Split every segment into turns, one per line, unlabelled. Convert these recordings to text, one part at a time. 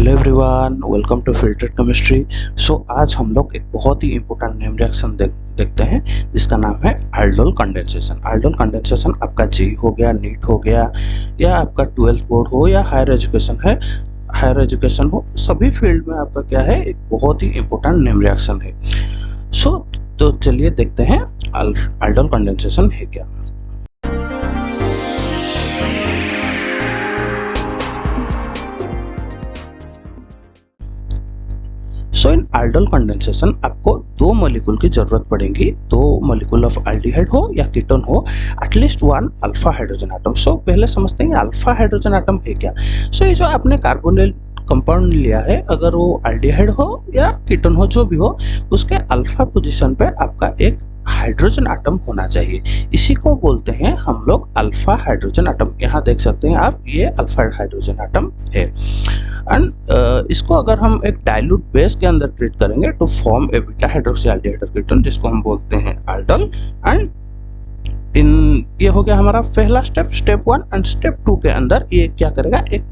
Hello everyone, welcome to Filtered Chemistry. So आज हम लोग एक बहुत ही इंपॉर्टेंट नेम रिएक्शन देखते हैं जिसका नाम है aldol कंडेंसेशन। aldol कंडेंसेशन आपका जेई हो गया, नीट हो गया, या आपका 12th बोर्ड हो या हायर एजुकेशन हो, सभी फील्ड में आपका क्या है, एक बहुत ही इंपॉर्टेंट नेम रिएक्शन है। तो चलिए देखते हैं aldol कंडेंसेशन है क्या। सो इन aldol कंडेंसेशन आपको दो मॉलिक्यूल की जरूरत पड़ेगी, दो मॉलिक्यूल ऑफ एल्डिहाइड हो या कीटोन हो, at least one alpha hydrogen atom. So पहले समझते हैं अल्फा हाइड्रोजन एटम है क्या। सो ये जो आपने कार्बोनिल कंपाउंड लिया है, अगर वो एल्डिहाइड हो या कीटोन हो, जो भी हो, उसके अल्फा पोजीशन पे आपका एक हाइड्रोजन एटम होना चाहिए। इसी को बोलते हैं हम लोग अल्फा हाइड्रोजन एटम। यहाँ देख सकते हैं आप, ये अल्फा हाइड्रोजन एटम है। एंड इसको अगर हम एक डाइल्यूट बेस के अंदर ट्रीट करेंगे तो फॉर्म ए बीटा हाइड्रोक्सी एल्डिहाइड कीटोन, जिसको हम बोलते हैं aldol। एंड ये हो गया हमारा पहला स्टेप 1। एंड स्टेप 2 के अंदर ये क्या करेगा, एक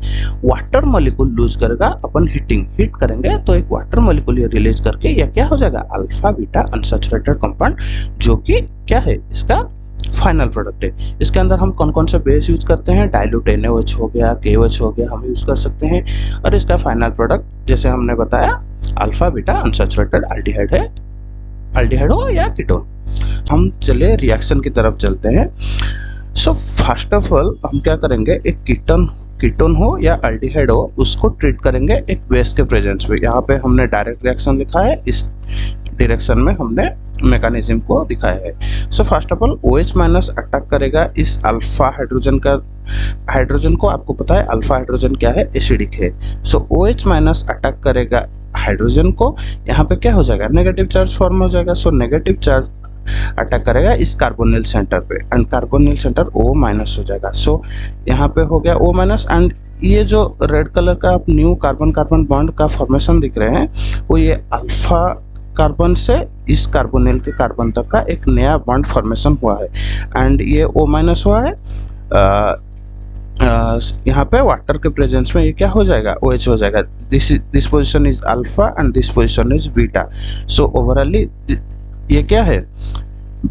वाटर मॉलिक्यूल लूज करेगा। अपन हीट करेंगे तो एक वाटर मॉलिक्यूल ये रिलीज करके ये क्या हो जाएगा, अल्फा बीटा अनसैचुरेटेड कंपाउंड, जो कि क्या है, इसका फाइनल प्रोडक्ट है। इसके अंदर हम कौन कौन से बेस यूज करते हैं, डाइल्यूट NaOH हो गया, KOH हो गया, हम यूज कर सकते हैं। और इसका फाइनल प्रोडक्ट जैसे हमने बताया अल्फा बीटा अनसैचुरेटेड एल्डिहाइड है, एल्डिहाइड हो या कीटोन। हम चले रिएक्शन की तरफ चलते हैं। सो फर्स्ट ऑफ ऑल हम क्या करेंगे, एक कीटोन हो या एल्डिहाइड हो, उसको ट्रीट करेंगे एक बेस के प्रेजेंस में। यहाँ पे हमने डायरेक्ट रिएक्शन लिखा है, इस डायरेक्शन में हमने मैकेनिज्म को दिखाया है। So first of all OH minus attack करेगा इस अल्फा हाइड्रोजन को। आपको पता है अल्फा हाइड्रोजन क्या है, एसिडिक है। सो OH माइनस अटैक करेगा हाइड्रोजन को, यहाँ पे क्या हो जाएगा, नेगेटिव चार्ज फॉर्म हो जाएगा। सो नेगेटिव चार्ज अटैक करेगा इस कार्बोनिल सेंटर पे, and carbonyl centre O minus हो जाएगा। सो यहाँ पे हो गया O माइनस। एंड ये जो रेड कलर का आप न्यू कार्बन बॉन्ड का फॉर्मेशन दिख रहे हैं, वो ये अल्फा कार्बन से इस कार्बोनिल के कार्बन तक का एक नया बॉन्ड फॉर्मेशन हुआ है। एंड ये O माइनस हुआ है। यहाँ पे वाटर के प्रेजेंस में ये क्या हो जाएगा, OH हो जाएगा। This position is alpha and this position is beta. So overall ये क्या है,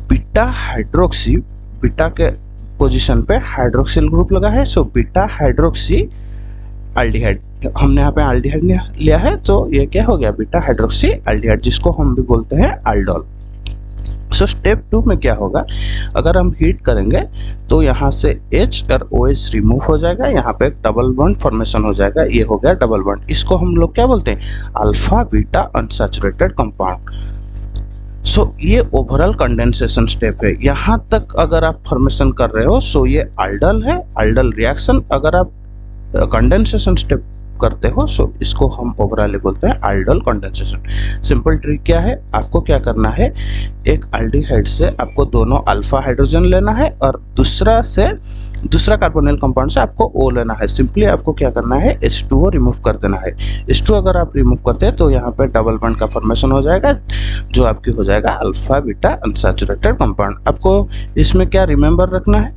बीटा हाइड्रोक्सी, बीटा के पोजीशन पे हाइड्रोक्सिल ग्रुप लगा है। सो बीटा हाइड्रोक्सी एल्डिहाइड, हमने यहाँ पे एल्डिहाइड लिया है, तो ये क्या हो गया, बीटा हाइड्रोक्सी एल्डिहाइड, जिसको हम भी बोलते हैं aldol। सो स्टेप 2 में क्या होगा, अगर हम हीट करेंगे तो यहाँ से H और OH रिमूव हो जाएगा, यहाँ पे एक डबल बॉन्ड फॉर्मेशन हो जाएगा, ये हो गया डबल बॉन्ड। इसको हम लोग क्या बोलते हैं, अल्फा बीटा अनसैचुरेटेड कंपाउंड। सो ये ओवरऑल कंडेंसेशन स्टेप है। यहाँ तक अगर आप फॉर्मेशन कर रहे हो, सो ये aldol है, aldol रिएक्शन। अगर आप कंडेंसेशन स्टेप करते हो, सो इसको हम ओवरऑल बोलते हैं aldol कंडेंसेशन। सिंपल ट्रिक क्या है, आपको क्या करना है, एक एल्डिहाइड से आपको दोनों अल्फा हाइड्रोजन लेना है और दूसरा कार्बोनिल कंपाउंड से आपको O लेना है। सिंपली आपको क्या करना है, H2O रिमूव कर देना है। H2 अगर आप रिमूव करते हैं तो यहाँ पे डबल बॉन्ड का फॉर्मेशन हो जाएगा, जो आपकी हो जाएगा अल्फा बीटा अनसैचुरेटेड कंपाउंड। आपको इसमें क्या रिमेंबर रखना है,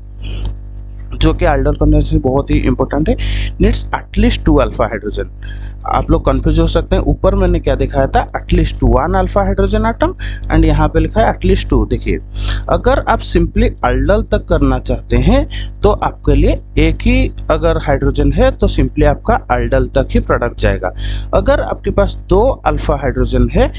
जो कि aldol कंडेंसेशन बहुत ही इंपॉर्टेंट है, नीड्स एटलीस्ट 2 अल्फा हाइड्रोजन। आप लोग कंफ्यूज हो सकते हैं, ऊपर मैंने क्या दिखाया था, at least 1 alpha hydrogen atom, and यहाँ पे लिखा है एटलीस्ट 2। देखिए, अगर आप सिंपली aldol तक करना चाहते हैं तो आपके लिए एक ही अगर हाइड्रोजन है तो सिंपली आपका aldol तक ही प्रोडक्ट जाएगा। अगर आपके पास 2 अल्फा हाइड्रोजन है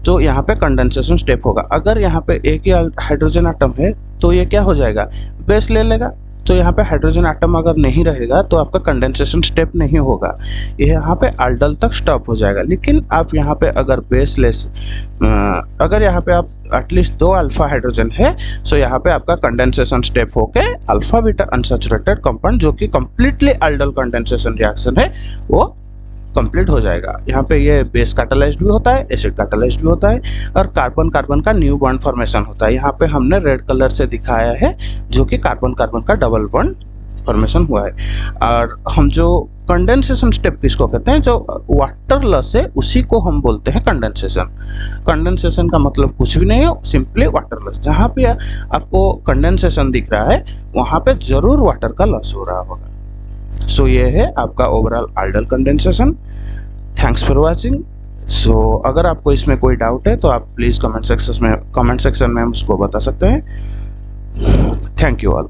तो यहाँ पे कंडेंसेशन स्टेप होगा। अगर यहाँ पे एक ही हाइड्रोजन एटम है तो ये क्या हो जाएगा, बेस ले लेगा। तो यहाँ पे हाइड्रोजन एटम अगर नहीं रहेगा तो आपका कंडेंसेशन स्टेप नहीं होगा, ये यहाँ पे aldol तक स्टॉप हो जाएगा। लेकिन आप यहाँ पे अगर अगर यहाँ पे आप एटलीस्ट 2 अल्फा हाइड्रोजन है, सो यहाँ पे आपका कंडेंसेशन स्टेप होके अल्फा बीटा अनसैचुरेटेड कंपाउंड, जो कि कंप्लीटली aldol कंडेंसेशन रिएक्शन है, वो कंप्लीट हो जाएगा। यहाँ पे ये बेस कैटालाइज्ड भी होता है, एसिड कैटालाइज्ड भी होता है, और कार्बन का न्यू बॉन्ड फॉर्मेशन होता है। यहाँ पे हमने रेड कलर से दिखाया है, जो कि कार्बन का डबल बॉन्ड फॉर्मेशन हुआ है। और हम जो कंडेंसेशन स्टेप किसको कहते हैं, जो वाटर लॉस है उसी को हम बोलते हैं कंडेंसेशन। कंडेंसेशन का मतलब कुछ भी नहीं है, सिंपली वाटर लॉस। जहाँ पे आपको कंडेंसेशन दिख रहा है वहाँ पे जरूर वाटर का लॉस हो रहा होगा। सो ये है आपका overall aldol condensation. Thanks for watching. So अगर आपको इसमें कोई डाउट है तो आप प्लीज़ कमेंट सेक्शन में मुझको बता सकते हैं। Thank you all.